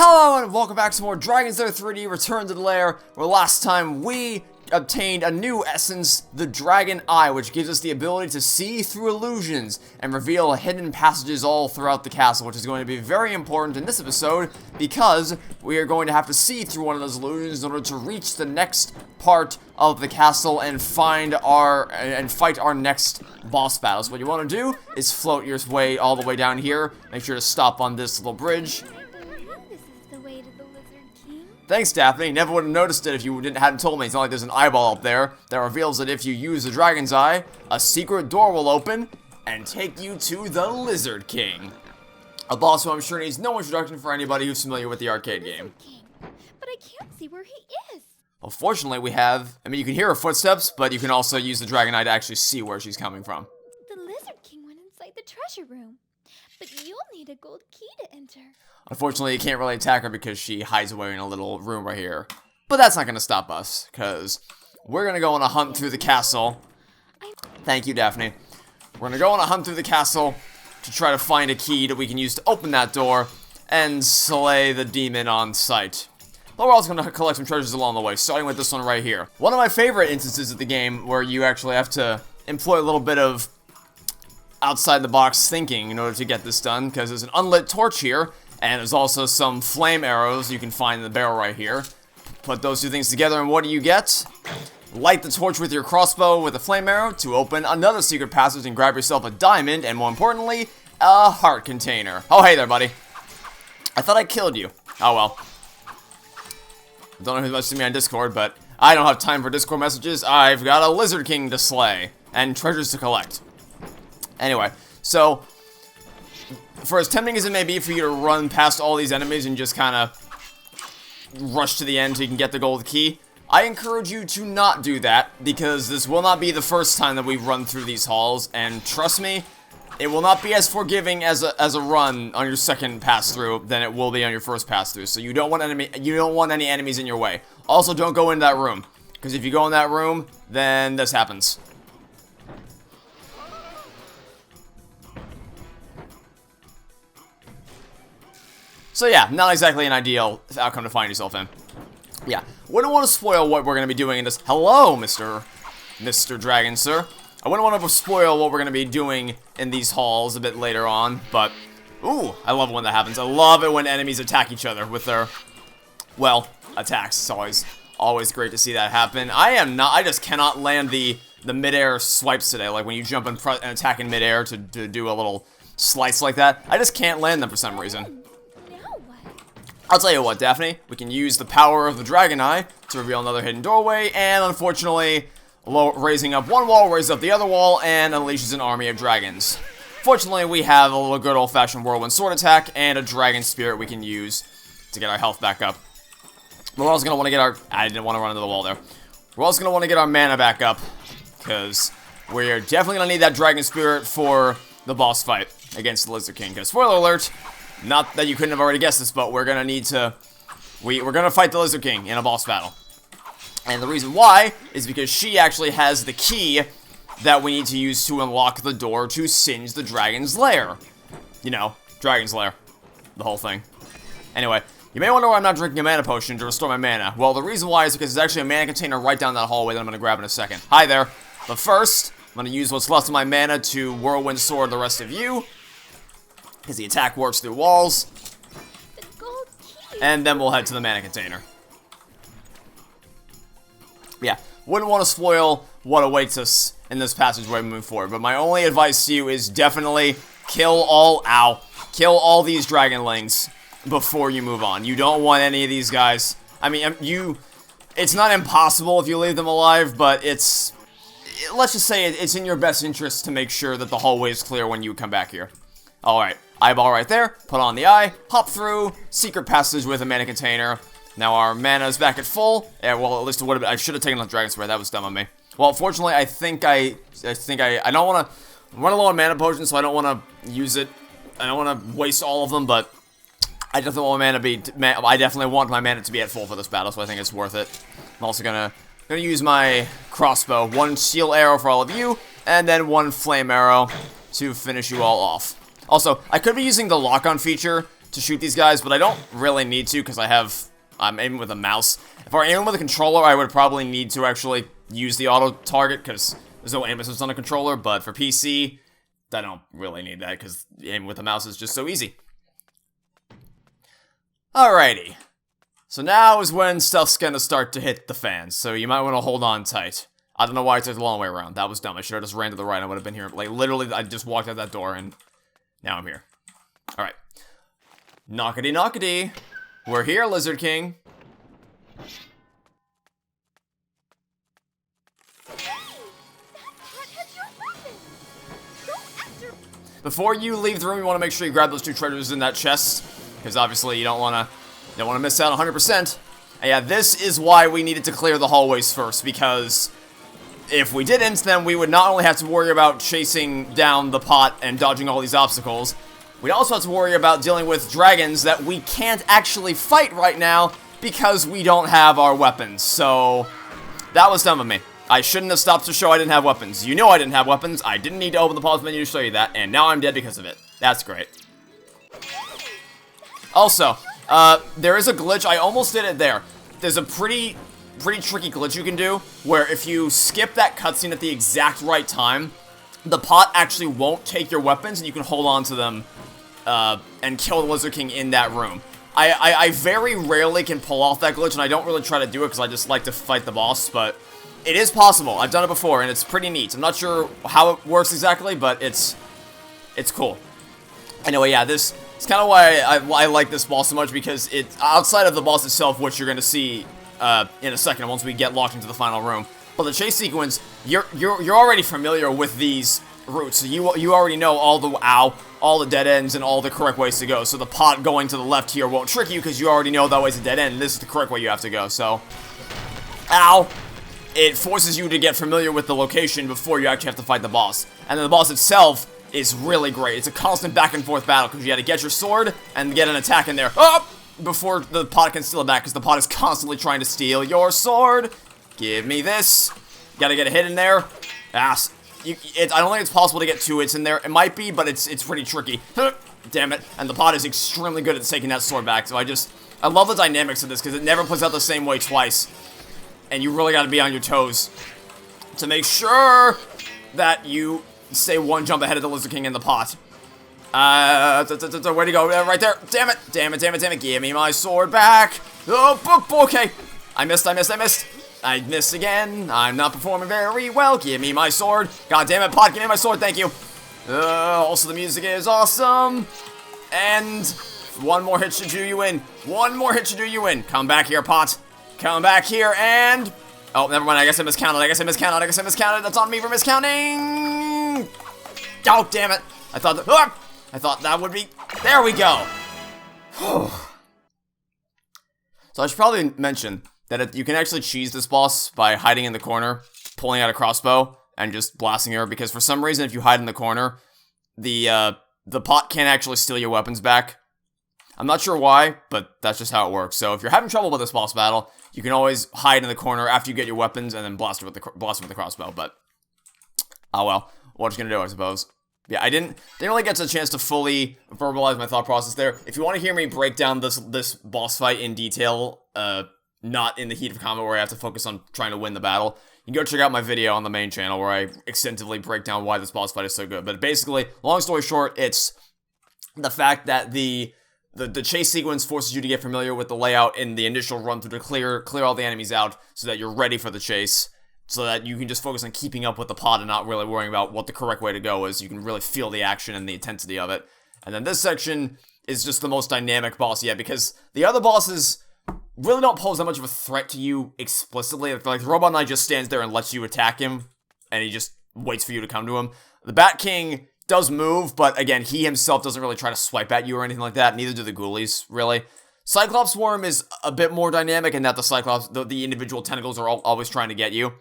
Hello and welcome back to more Dragon's Lair 3D Return to the Lair, where last time we obtained a new essence, the Dragon Eye, which gives us the ability to see through illusions and reveal hidden passages all throughout the castle, which is going to be very important in this episode because we are going to have to see through one of those illusions in order to reach the next part of the castle and fight our next boss battle. So what you want to do is float your way all the way down here. Make sure to stop on this little bridge. Thanks, Daphne. Never would have noticed it if you hadn't told me. It's not like there's an eyeball up there that reveals that if you use the Dragon's Eye, a secret door will open and take you to the Lizard King. A boss who I'm sure needs no introduction for anybody who's familiar with the arcade game. King. But I can't see where he is. Well, fortunately, you can hear her footsteps, but you can also use the Dragon Eye to actually see where she's coming from. The Lizard King went inside the treasure room. But you'll need a gold key to enter. Unfortunately, you can't really attack her because she hides away in a little room right here. But that's not going to stop us, because we're going to go on a hunt through the castle. Thank you, Daphne. We're going to go on a hunt through the castle to try to find a key that we can use to open that door and slay the demon on sight. But we're also going to collect some treasures along the way, starting with this one right here. One of my favorite instances of the game where you actually have to employ a little bit of outside-the-box thinking in order to get this done, because there's an unlit torch here, and there's also some flame arrows you can find in the barrel right here. Put those two things together, and what do you get? Light the torch with your crossbow with a flame arrow to open another secret passage and grab yourself a diamond, and more importantly, a heart container. Oh, hey there, buddy. I thought I killed you. Oh, well. Don't know who's messaging me on Discord, but I don't have time for Discord messages. I've got a Lizard King to slay, and treasures to collect. Anyway, so, for as tempting as it may be for you to run past all these enemies and just kind of rush to the end so you can get the gold key, I encourage you to not do that, because this will not be the first time that we run through these halls, and trust me, it will not be as forgiving as a run on your second pass through than it will be on your first pass through. So you don't want any enemies in your way. Also, don't go into that room, because if you go in that room, then this happens. So yeah, not exactly an ideal outcome to find yourself in. Yeah, wouldn't want to spoil what we're going to be doing in this. Hello, Mr. Dragon, sir. I wouldn't want to spoil what we're going to be doing in these halls a bit later on, but ooh, I love it when that happens. I love it when enemies attack each other with their, well, attacks. It's always great to see that happen. I just cannot land the mid-air swipes today, like when you jump and attack in mid-air to do a little slice like that. I just can't land them for some reason. I'll tell you what, Daphne, we can use the power of the Dragon Eye to reveal another hidden doorway, and unfortunately, raising up one wall, raise up the other wall, and unleashes an army of dragons. Fortunately, we have a little good old-fashioned whirlwind sword attack, and a dragon spirit we can use to get our health back up. We're also going to want to get our... I didn't want to run into the wall there. We're also going to want to get our mana back up, because we're definitely going to need that dragon spirit for the boss fight against the Lizard King, because, spoiler alert, not that you couldn't have already guessed this, but we're gonna need to... We're gonna fight the Lizard King in a boss battle. And the reason why is because she actually has the key that we need to use to unlock the door to singe the Dragon's Lair. You know, Dragon's Lair. The whole thing. Anyway, you may wonder why I'm not drinking a mana potion to restore my mana. Well, the reason why is because there's actually a mana container right down that hallway that I'm gonna grab in a second. Hi there. But first, I'm gonna use what's left of my mana to whirlwind sword the rest of you, because the attack works through walls. The gold key. And then we'll head to the mana container. Yeah, wouldn't want to spoil what awaits us in this passageway moving forward, but my only advice to you is definitely kill all these dragonlings before you move on. You don't want any of these guys. I mean, it's not impossible if you leave them alive, but let's just say it's in your best interest to make sure that the hallway is clear when you come back here. Alright, eyeball right there, put on the eye, hop through, secret passage with a mana container. Now our mana is back at full. Yeah, well, at least it would have been. I should have taken the Dragon Spray, that was dumb on me. Well, fortunately, I don't want to run low on mana potions, so I don't want to use it. I don't want to waste all of them, but I definitely want my mana to be at full for this battle, so I think it's worth it. I'm also gonna use my crossbow, one steel arrow for all of you, and then one flame arrow to finish you all off. Also, I could be using the lock-on feature to shoot these guys, but I don't really need to because I'm aiming with a mouse. If I were aiming with a controller, I would probably need to actually use the auto target because there's no aim assist on a controller, but for PC, I don't really need that because aiming with a mouse is just so easy. Alrighty. So now is when stuff's gonna start to hit the fan, so you might want to hold on tight. I don't know why I took the long way around. That was dumb. I should have just ran to the right. I would have been here. Like, literally, I just walked out that door, and now I'm here. Alright. Knockety knockety. We're here, Lizard King. Before you leave the room, you want to make sure you grab those 2 treasures in that chest, because obviously you don't want to miss out 100%. And yeah, this is why we needed to clear the hallways first, because if we didn't, then we would not only have to worry about chasing down the pot and dodging all these obstacles, we'd also have to worry about dealing with dragons that we can't actually fight right now because we don't have our weapons. So that was dumb of me. I shouldn't have stopped to show I didn't have weapons. You know I didn't have weapons. I didn't need to open the pause menu to show you that, and now I'm dead because of it. That's great. Also, there is a glitch. I almost did it there. There's a pretty tricky glitch you can do, where if you skip that cutscene at the exact right time, the pot actually won't take your weapons, and you can hold on to them, and kill the Lizard King in that room. I very rarely can pull off that glitch, and I don't really try to do it, because I just like to fight the boss, but it is possible. I've done it before, and it's pretty neat. I'm not sure how it works exactly, but it's cool. Anyway, yeah, this is kind of why I like this boss so much, because it's outside of the boss itself, which you're going to see in a second once we get locked into the final room. But the chase sequence, you're already familiar with these routes, so you already know all the dead ends and all the correct ways to go. So the pot going to the left here won't trick you because you already know that way's a dead end. And this is the correct way you have to go. So, ow! It forces you to get familiar with the location before you actually have to fight the boss. And then the boss itself is really great. It's a constant back and forth battle because you got to get your sword and get an attack in there before the pot can steal it back, because the pot is constantly trying to steal your sword. Give me this. Got to get a hit in there. I don't think it's possible to get 2 hits in there. It might be, but it's pretty tricky. Damn it. And the pot is extremely good at taking that sword back. So I love the dynamics of this because it never plays out the same way twice. And you really got to be on your toes to make sure that you stay one jump ahead of the Lizard King in the pot. Where'd he go? Right there. Damn it. Damn it, damn it, damn it. Give me my sword back. Oh, okay. I missed. I missed again. I'm not performing very well. Give me my sword. God damn it, pot. Give me my sword. Thank you. Also, the music is awesome. And one more hit should do you in. One more hit should do you in. Come back here, pot. Come back here and... Oh, never mind. I guess I miscounted. That's on me for miscounting. Oh, damn it. I thought that would be... There we go. So I should probably mention that you can actually cheese this boss by hiding in the corner, pulling out a crossbow, and just blasting her, because for some reason, if you hide in the corner, the pot can't actually steal your weapons back. I'm not sure why, but that's just how it works. So if you're having trouble with this boss battle, you can always hide in the corner after you get your weapons and then blast her with the crossbow. But oh well, what you gonna do, I suppose. Yeah, I didn't really get a chance to fully verbalize my thought process there. If you want to hear me break down this boss fight in detail, not in the heat of combat where I have to focus on trying to win the battle, you can go check out my video on the main channel where I extensively break down why this boss fight is so good. But basically, long story short, it's the fact that the chase sequence forces you to get familiar with the layout in the initial run through to clear all the enemies out so that you're ready for the chase, so that you can just focus on keeping up with the pot and not really worrying about what the correct way to go is. You can really feel the action and the intensity of it. And then this section is just the most dynamic boss yet, because the other bosses really don't pose that much of a threat to you explicitly. Like the Robot Knight just stands there and lets you attack him, and he just waits for you to come to him. The Bat King does move, but again, he himself doesn't really try to swipe at you or anything like that. Neither do the ghoulies, really. Cyclops Worm is a bit more dynamic in that the individual tentacles are always trying to get you.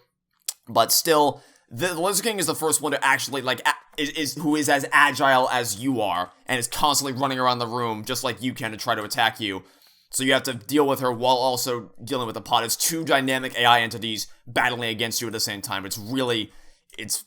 But still, the Lizard King is the first one to actually, who is as agile as you are, and is constantly running around the room, just like you can, to try to attack you. So you have to deal with her while also dealing with the pot. It's 2 dynamic AI entities battling against you at the same time. It's really... It's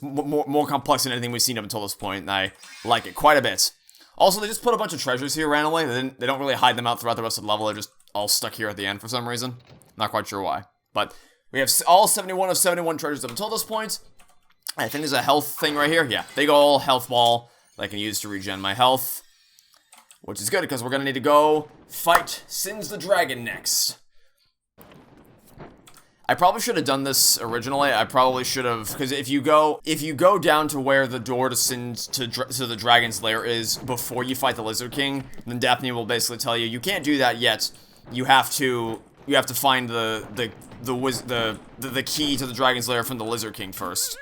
more complex than anything we've seen up until this point, and I like it quite a bit. Also, they just put a bunch of treasures here randomly. They don't really hide them out throughout the rest of the level. They're just all stuck here at the end for some reason. Not quite sure why. But we have all 71 of 71 treasures up until this point. I think there's a health thing right here. Yeah, big ol' health ball that I can use to regen my health. Which is good, because we're going to need to go fight Sins the Dragon next. I probably should have done this originally. I probably should have, because if you go down to where the door to the Dragon's Lair is before you fight the Lizard King, then Daphne will basically tell you can't do that yet. You have to find the key to the Dragon's Lair from the Lizard King first.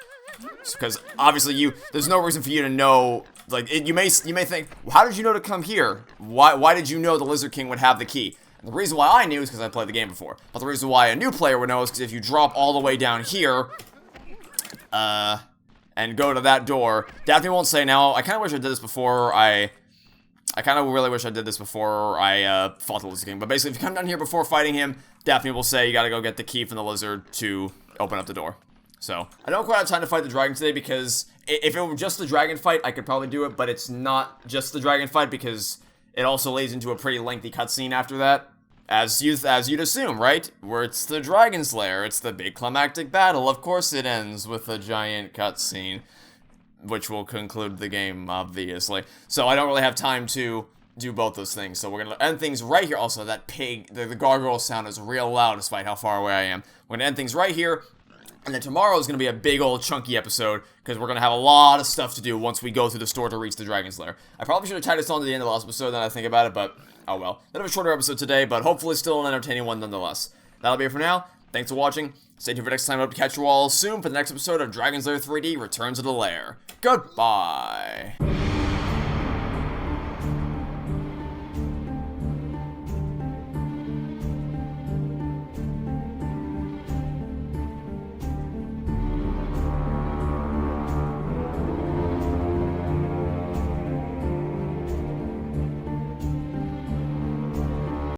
Because obviously there's no reason for you to know. Like, you may think, well, how did you know to come here? Why did you know the Lizard King would have the key? And the reason why I knew is because I played the game before. But the reason why a new player would know is because if you drop all the way down here, and go to that door, Daphne won't say now. I kind of wish I did this before I kind of really wish I did this before I fought the Lizard King. But basically, if you come down here before fighting him, Daphne will say you gotta go get the key from the lizard to open up the door. So, I don't quite have time to fight the dragon today because if it were just the dragon fight, I could probably do it, but it's not just the dragon fight because it also lays into a pretty lengthy cutscene after that. As you'd assume, right? Where it's the Dragon's Lair, it's the big climactic battle. Of course it ends with a giant cutscene, which will conclude the game, obviously. So I don't really have time to do both those things. So we're gonna end things right here. Also, that pig, the gargoyle sound is real loud despite how far away I am. We're gonna end things right here. And then tomorrow is going to be a big old chunky episode, because we're going to have a lot of stuff to do once we go through the store to reach the Dragon's Lair. I probably should have tied this on to the end of the last episode now that I think about it, but oh well. Bit of a shorter episode today, but hopefully still an entertaining one nonetheless. That'll be it for now. Thanks for watching. Stay tuned for next time. I hope to catch you all soon for the next episode of Dragon's Lair 3D Return to the Lair. Goodbye.